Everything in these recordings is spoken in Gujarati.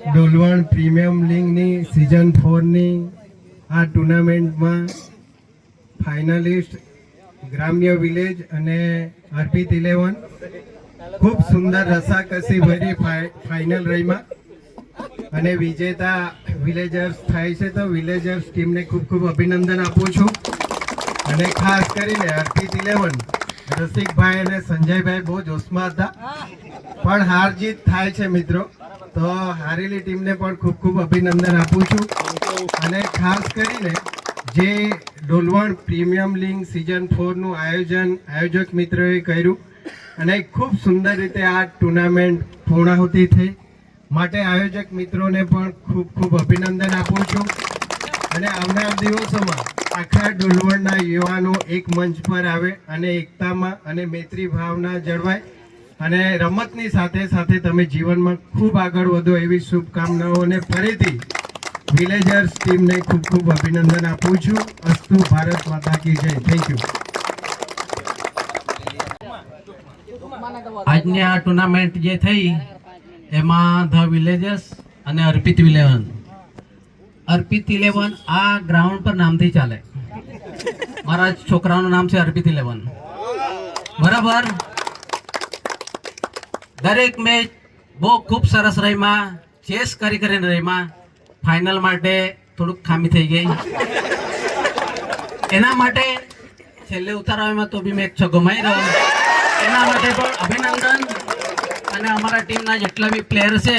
ડોલવણ પ્રીમિયમ લીગની સિઝન 4ની આ ટુર્નામેન્ટમાં ફાઇનલિસ્ટ ગ્રામ્ય વિલેજ અને અર્પિત 11 ખૂબ સુંદર રસાકસી ભરી ફાઇનલ રહીમાં અને વિજેતા વિલેજર્સ થાય છે. તો વિલેજર્સ ટીમને ખૂબ ખૂબ અભિનંદન આપું છું. અને ખાસ કરીને અર્પિત 11 રસિકભાઈ અને સંજયભાઈ બહુ જોશમાં હતા, પણ હાર જીત થાય છે મિત્રો. તો હારેલી ટીમને પણ ખૂબ ખૂબ અભિનંદન આપું છું. અને ખાસ કરીને જે ડોલવણ પ્રીમિયમ લીગ સિઝન 4નું આયોજક મિત્રોએ કર્યું અને ખૂબ સુંદર રીતે આ ટુર્નામેન્ટ પૂર્ણાહુતિ થઈ માટે આયોજક મિત્રોને પણ ખૂબ ખૂબ અભિનંદન આપું છું. અને આવનાર દિવસોમાં આખા ડોલવણના યુવાનો એક મંચ પર આવે અને એકતામાં અને મૈત્રી ભાવના જળવાય અને રમતની સાથે સાથે તમે જીવનમાં ખૂબ આગળ વધો એવી શુભકામનાઓ અને ફરીથી વિલેજર્સ ટીમને ખૂબ ખૂબ અભિનંદન આપું છું. અસ્તુ ભારત માતા કી જય. Thank you. આજની આ ટુર્નામેન્ટ જે થઈ એમાં ધ વિલેજર્સ અને અર્પિત 11 આ ગ્રાઉન્ડ પર નામથી ચાલે. મારા છોકરાઓનું નામ છે અર્પિત 11. બરાબર. દરેક મેચ બહુ ખૂબ સરસ રહીમાં, ચેસ કરીને રહીમાં. ફાઇનલ માટે થોડુંક ખામી થઈ ગઈ, એના માટે છેલ્લે ઉતારવામાં તો બી મેં એક છગ્ગો માર્યો. એના માટે પણ અભિનંદન. અને અમારા ટીમના જેટલા બી પ્લેયર છે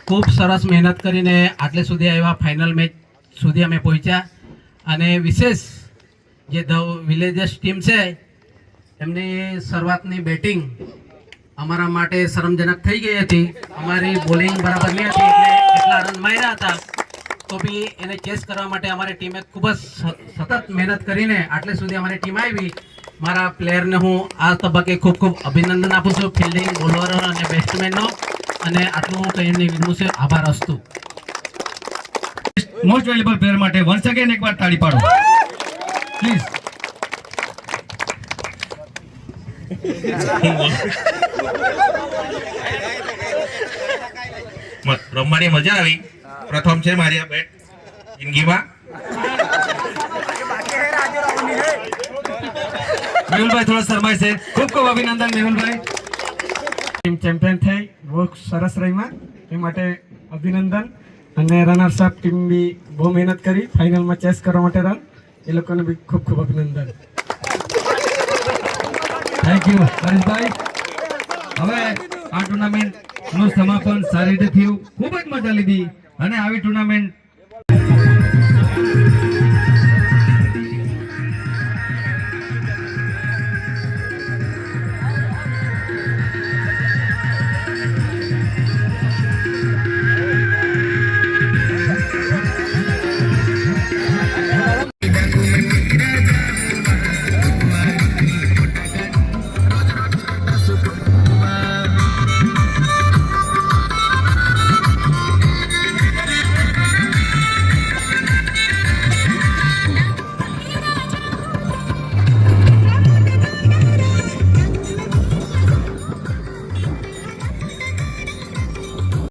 ખૂબ સરસ મહેનત કરીને આટલે સુધી આવ્યા, ફાઇનલ મેચ સુધી અમે પહોંચ્યા. અને વિશેષ જે ધ વિલેજર્સ ટીમ છે એમની શરૂઆતની બેટિંગ અમારા માટે શરમજનક થઈ ગઈ હતી. અમારી બોલિંગ બરાબર નહીં હતી એટલે એટલા રન માર્યા હતા. તો બી એને ચેસ કરવા માટે અમારી ટીમે ખૂબ જ સતત મહેનત કરીને આટલે સુધી અમારી ટીમ આવી. મારા પ્લેયરને હું આ તબક્કે ખૂબ ખૂબ અભિનંદન આપું છું, ફિલ્ડિંગ, બોલર અને બેટ્સમેનનો. અને આટલું હું કહીને વિનવું છે. આભાર અસ્તુ. મોસ્ટ વેલ્યુબલ પ્લેયર માટે વન્સ અગેન એકવાર તાળી પાડો પ્લીઝ. રમવાની મજા આવી. પ્રથમ છે મારી આ બેટ જિંદગીમાં. મેહુલભાઈ થોડા શરમાય છે. ખૂબ ખૂબ અભિનંદન મેહુલભાઈ. ટીમ ચેમ્પિયન થઈ બહુ સરસ રહીમાં એ માટે અભિનંદન. અને રનર્સ અપ ટીમ બી બહુ મહેનત કરી ફાઇનલમાં ચેસ કરવા માટે રન, એ લોકોને બી ખૂબ ખૂબ અભિનંદન. Thank you Harishbhai. હવે આ ટુર્નામેન્ટનું સમાપન સારી રીતે થયું, ખૂબ જ મજા લીધી. અને આવી ટુર્નામેન્ટ